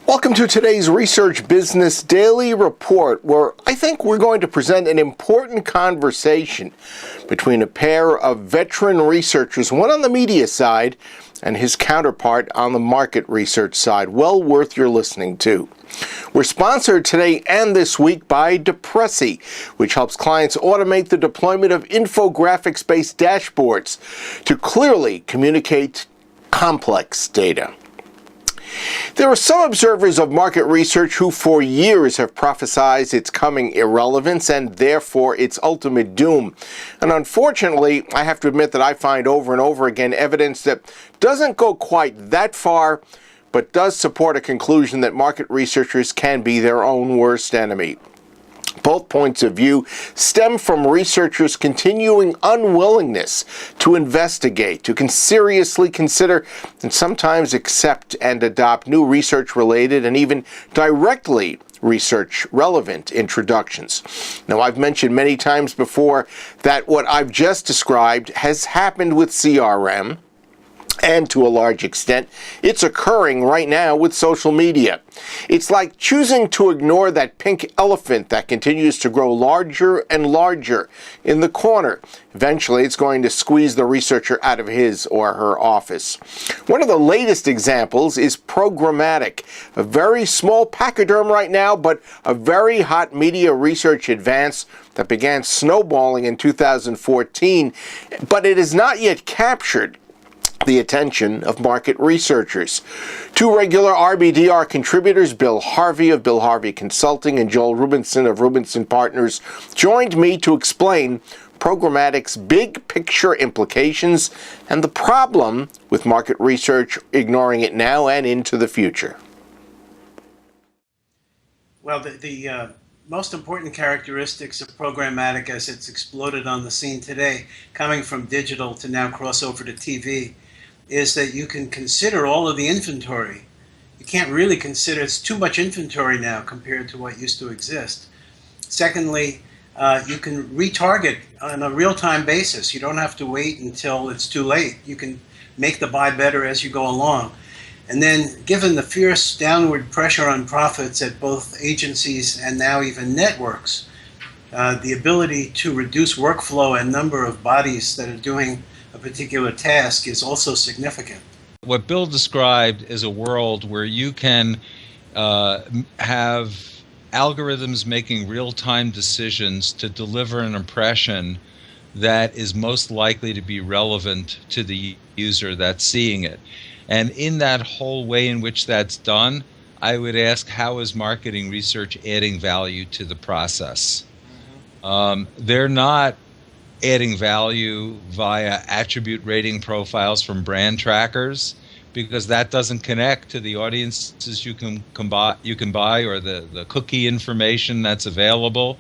Welcome to today's Research Business Daily Report, where I think we're going to present an important conversation between a pair of veteran researchers, one on the media side and his counterpart on the market research side. Well worth your listening to. We're sponsored today and this week by Depressy, which helps clients automate the deployment of infographics-based dashboards to clearly communicate complex data. There are some observers of market research who for years have prophesied its coming irrelevance and therefore its ultimate doom. And unfortunately, I have to admit that I find over and over again evidence that doesn't go quite that far, but does support a conclusion that market researchers can be their own worst enemy. Both points of view stem from researchers' continuing unwillingness to investigate, to seriously consider, and sometimes accept and adopt new research-related and even directly research-relevant introductions. Now, I've mentioned many times before that what I've just described has happened with CRM, and to a large extent, it's occurring right now with social media. It's like choosing to ignore that pink elephant that continues to grow larger and larger in the corner. Eventually, it's going to squeeze the researcher out of his or her office. One of the latest examples is Programmatic, a very small pachyderm right now, but a very hot media research advance that began snowballing in 2014, but it has not yet captured the attention of market researchers. Two regular RBDR contributors, Bill Harvey of Bill Harvey Consulting and Joel Rubinson of Rubinson Partners, joined me to explain Programmatic's big picture implications and the problem with market research ignoring it now and into the future. Well, the most important characteristics of programmatic as it's exploded on the scene today, coming from digital to now crossover to TV, is that you can consider all of the inventory. You can't really consider, it's too much inventory now compared to what used to exist. Secondly, you can retarget on a real-time basis. You don't have to wait until it's too late. You can make the buy better as you go along. And then, given the fierce downward pressure on profits at both agencies and now even networks, the ability to reduce workflow and number of bodies that are doing a particular task is also significant. What Bill described is a world where you can have algorithms making real-time decisions to deliver an impression that is most likely to be relevant to the user that's seeing it. And in that whole way in which that's done, I would ask, how is marketing research adding value to the process? They're not adding value via attribute rating profiles from brand trackers, because that doesn't connect to the audiences you can buy or the cookie information that's available.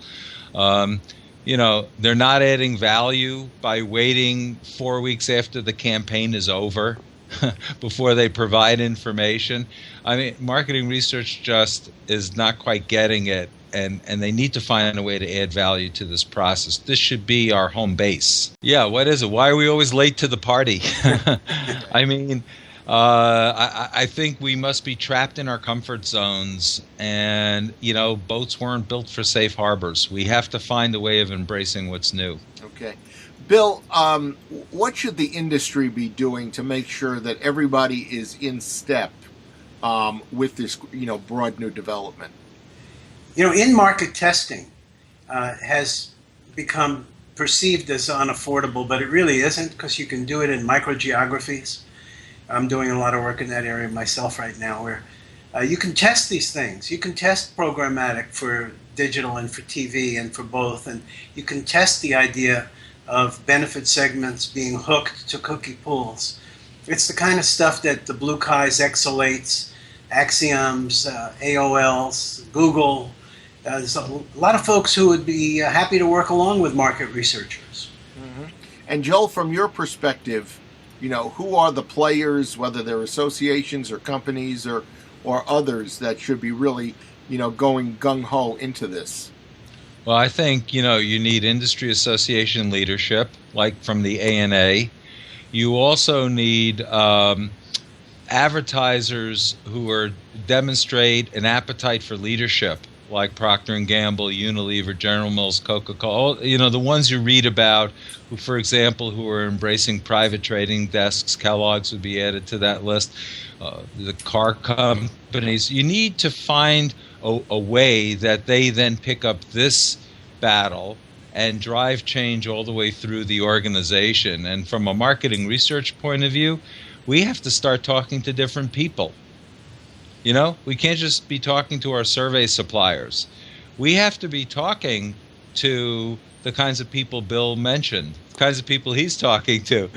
They're not adding value by waiting 4 weeks after the campaign is over before they provide information. I mean, marketing research just is not quite getting it. And they need to find a way to add value to this process. This should be our home base. Yeah, what is it? Why are we always late to the party? I mean, I think we must be trapped in our comfort zones. And, boats weren't built for safe harbors. We have to find a way of embracing what's new. Okay. Bill, what should the industry be doing to make sure that everybody is in step with this, broad new development? In-market testing has become perceived as unaffordable, but it really isn't, because you can do it in microgeographies. I'm doing a lot of work in that area myself right now, where you can test these things. You can test programmatic for digital and for TV and for both, and you can test the idea of benefit segments being hooked to cookie pools. It's the kind of stuff that the Blue Kai's, Exolates, Axioms, AOLs, Google. There's a lot of folks who would be happy to work along with market researchers. Mm-hmm. And Joel, from your perspective, who are the players, whether they're associations or companies or others, that should be really, going gung-ho into this? Well, I think, you need industry association leadership, like from the ANA. You also need advertisers who demonstrate an appetite for leadership, like Procter & Gamble, Unilever, General Mills, Coca-Cola, the ones you read about, who, for example, who are embracing private trading desks. Kellogg's would be added to that list. The car companies. You need to find a way that they then pick up this battle and drive change all the way through the organization. And from a marketing research point of view, we have to start talking to different people. We can't just be talking to our survey suppliers. We have to be talking to the kinds of people Bill mentioned, the kinds of people he's talking to.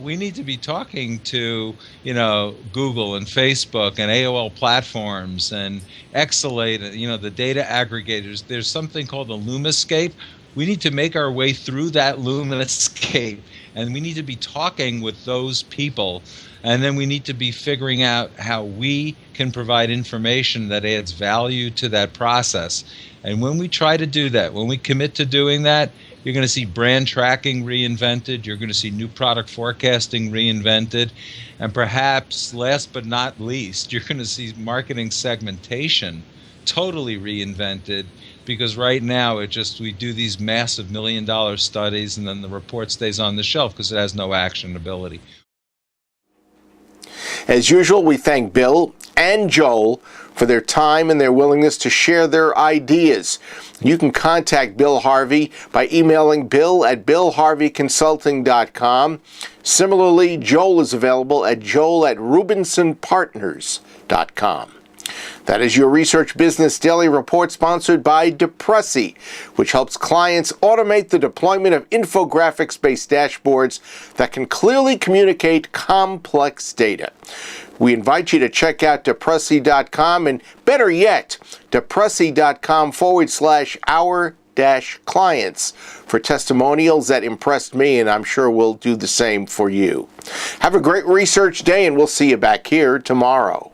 We need to be talking to, Google and Facebook and AOL platforms and Exalate, the data aggregators. There's something called the Lumascape. We need to make our way through that Lumascape, and we need to be talking with those people. And then we need to be figuring out how we can provide information that adds value to that process. And when we try to do that, when we commit to doing that, you're going to see brand tracking reinvented. You're going to see new product forecasting reinvented. And perhaps, last but not least, you're going to see marketing segmentation totally reinvented, because right now we do these massive $1 million studies and then the report stays on the shelf because it has no actionability. As usual, we thank Bill and Joel for their time and their willingness to share their ideas. You can contact Bill Harvey by emailing bill@billharveyconsulting.com. Similarly, Joel is available at joel@rubinsonpartners.com. That is your Research Business Daily Report, sponsored by Depressy, which helps clients automate the deployment of infographics-based dashboards that can clearly communicate complex data. We invite you to check out Depressy.com, and better yet, Depressy.com/our-clients for testimonials that impressed me, and I'm sure will do the same for you. Have a great research day, and we'll see you back here tomorrow.